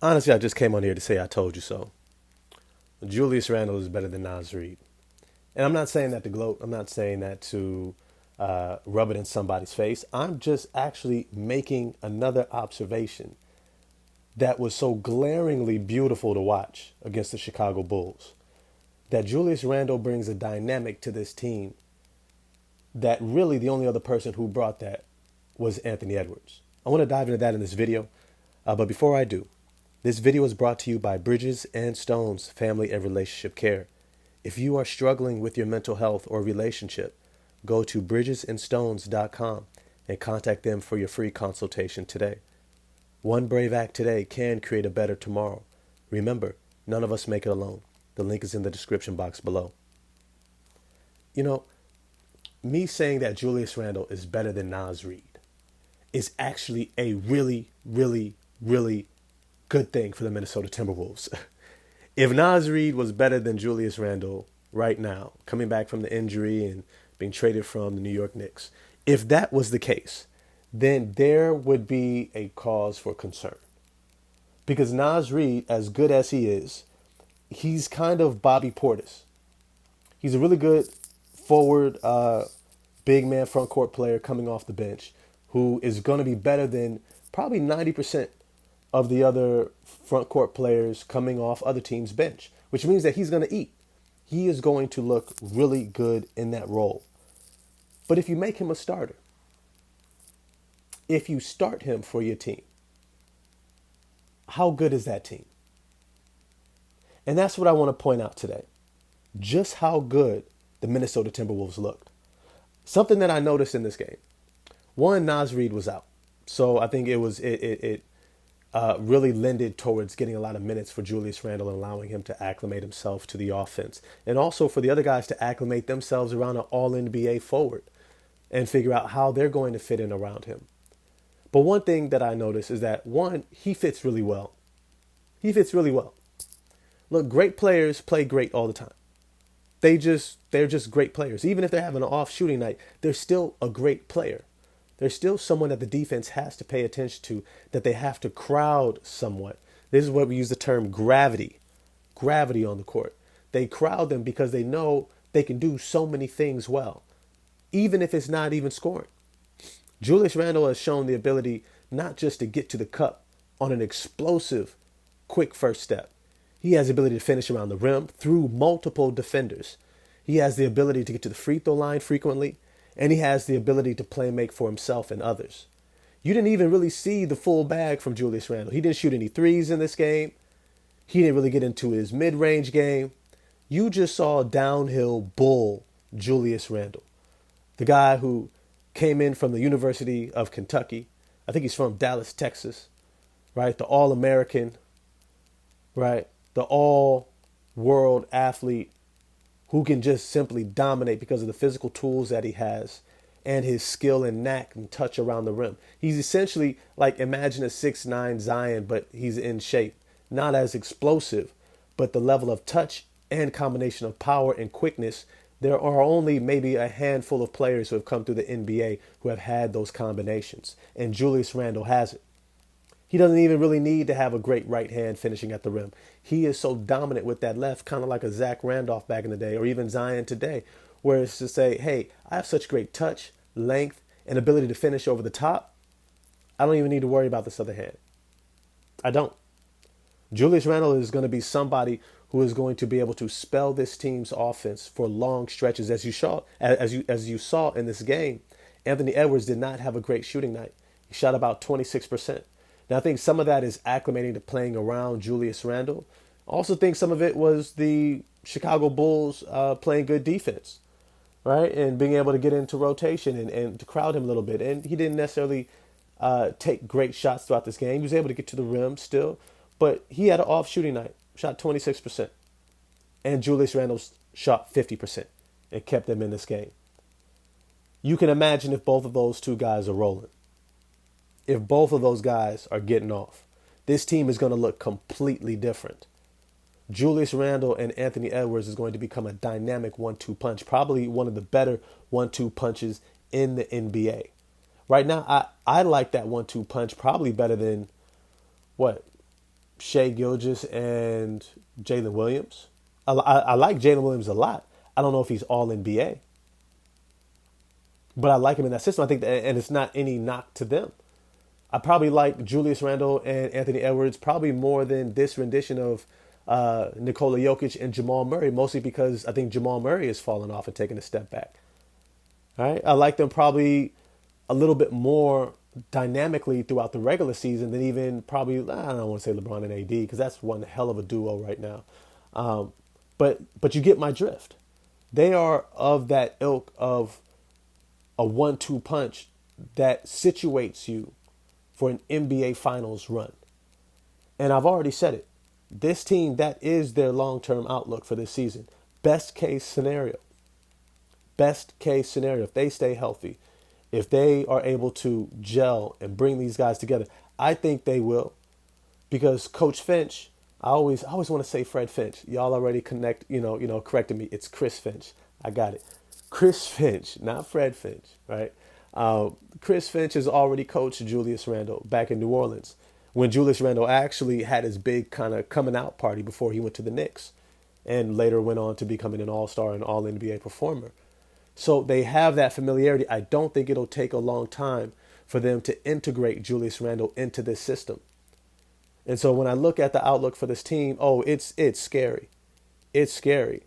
Honestly, I just came on here to say I told you so. Julius Randle is better than Nas Reed. And I'm not saying that to gloat. I'm not saying that to rub it in somebody's face. I'm just actually making another observation that was so glaringly beautiful to watch against the Chicago Bulls. That Julius Randle brings a dynamic to this team that really the only other person who brought that was Anthony Edwards. I want to dive into that in this video. But before I do, this video is brought to you by Bridges and Stones Family and Relationship Care. If you are struggling with your mental health or relationship, go to bridgesandstones.com and contact them for your free consultation today. One brave act today can create a better tomorrow. Remember, none of us make it alone. The link is in the description box below. You know, me saying that Julius Randle is better than Nas Reed is actually a really, really, really good thing for the Minnesota Timberwolves. If Nas Reed was better than Julius Randle right now, coming back from the injury and being traded from the New York Knicks, if that was the case, then there would be a cause for concern. Because Nas Reed, as good as he is, he's kind of Bobby Portis. He's a really good forward, big man front court player coming off the bench who is going to be better than probably 90% of the other front court players coming off other teams' bench, which means that he's going to eat. He is going to look really good in that role. But if you make him a starter, if you start him for your team, how good is that team? And that's what I want to point out today. Just how good the Minnesota Timberwolves looked. Something that I noticed in this game. One, Nas Reed was out. So I think it really lended towards getting a lot of minutes for Julius Randle and allowing him to acclimate himself to the offense. And also for the other guys to acclimate themselves around an all-NBA forward and figure out how they're going to fit in around him. But one thing that I noticed is that, one, he fits really well. He fits really well. Look, great players play great all the time. They're just great players. Even if they're having an off shooting night, they're still a great player. They're still someone that the defense has to pay attention to, that they have to crowd somewhat. This is what we use the term gravity. Gravity on the court. They crowd them because they know they can do so many things well, even if it's not even scoring. Julius Randle has shown the ability not just to get to the cup on an explosive, quick first step. He has the ability to finish around the rim through multiple defenders. He has the ability to get to the free throw line frequently, and he has the ability to play make for himself and others. You didn't even really see the full bag from Julius Randle. He didn't shoot any threes in this game. He didn't really get into his mid-range game. You just saw downhill bull Julius Randle, the guy who came in from the University of Kentucky. I think he's from Dallas, Texas, right? The All-American, right? The all-world athlete who can just simply dominate because of the physical tools that he has and his skill and knack and touch around the rim. He's essentially like, imagine a 6'9" Zion, but he's in shape. Not as explosive, but the level of touch and combination of power and quickness. There are only maybe a handful of players who have come through the NBA who have had those combinations, and Julius Randle has it. He doesn't even really need to have a great right hand finishing at the rim. He is so dominant with that left, kind of like a Zach Randolph back in the day, or even Zion today, where it's to say, hey, I have such great touch, length, and ability to finish over the top. I don't even need to worry about this other hand. I don't. Julius Randle is going to be somebody who is going to be able to spell this team's offense for long stretches, as you saw in this game. Anthony Edwards did not have a great shooting night. He shot about 26%. Now, I think some of that is acclimating to playing around Julius Randle. I also think some of it was the Chicago Bulls playing good defense, right? And being able to get into rotation and to crowd him a little bit. And he didn't necessarily take great shots throughout this game. He was able to get to the rim still, but he had an off shooting night, shot 26%. And Julius Randle shot 50% and kept them in this game. You can imagine if both of those two guys are rolling. If both of those guys are getting off, this team is going to look completely different. Julius Randle and Anthony Edwards is going to become a dynamic 1-2 punch, probably one of the better 1-2 punches in the NBA. Right now, I like that 1-2 punch probably better than, what, Shea Gilgeous and Jalen Williams. I like Jalen Williams a lot. I don't know if he's all NBA, but I like him in that system. I think that, and it's not any knock to them. I probably like Julius Randle and Anthony Edwards probably more than this rendition of Nikola Jokic and Jamal Murray, mostly because I think Jamal Murray has fallen off and taken a step back. All right, I like them probably a little bit more dynamically throughout the regular season than even probably I don't want to say LeBron and AD because that's one hell of a duo right now. Um, but you get my drift. They are of that ilk of a 1-2 punch that situates you for an NBA Finals run. And I've already said it. This team, that is their long-term outlook for this season. Best case scenario. Best case scenario. If they stay healthy, if they are able to gel and bring these guys together, I think they will. Because Coach Finch, I always want to say Fred Finch. Y'all already corrected me. It's Chris Finch. I got it. Chris Finch, not Fred Finch, right? Chris Finch has already coached Julius Randle back in New Orleans when Julius Randle actually had his big kind of coming out party before he went to the Knicks and later went on to becoming an all-star and all-NBA performer. So they have that familiarity. I don't think it'll take a long time for them to integrate Julius Randle into this system. And so when I look at the outlook for this team, it's scary. It's scary.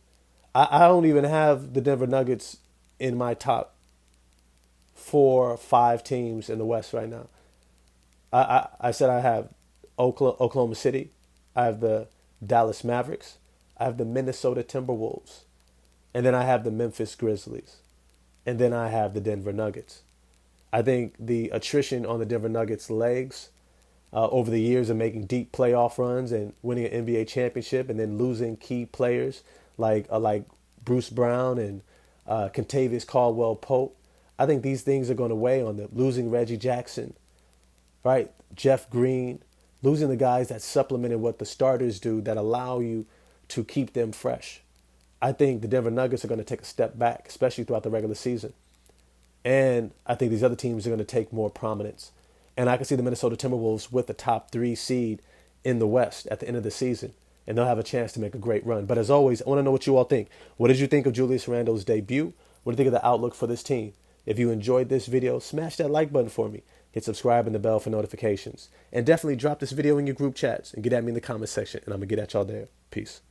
I don't even have the Denver Nuggets in my top 4 or 5 teams in the West right now. I said I have Oklahoma City. I have the Dallas Mavericks. I have the Minnesota Timberwolves. And then I have the Memphis Grizzlies. And then I have the Denver Nuggets. I think the attrition on the Denver Nuggets' legs over the years of making deep playoff runs and winning an NBA championship and then losing key players like Bruce Brown and Kentavious Caldwell-Pope. I think these things are going to weigh on them. Losing Reggie Jackson, right? Jeff Green, losing the guys that supplemented what the starters do that allow you to keep them fresh. I think the Denver Nuggets are going to take a step back, especially throughout the regular season. And I think these other teams are going to take more prominence. And I can see the Minnesota Timberwolves with the top 3 seed in the West at the end of the season. And they'll have a chance to make a great run. But as always, I want to know what you all think. What did you think of Julius Randle's debut? What do you think of the outlook for this team? If you enjoyed this video, smash that like button for me. Hit subscribe and the bell for notifications. And definitely drop this video in your group chats and get at me in the comment section. And I'm going to get at y'all there. Peace.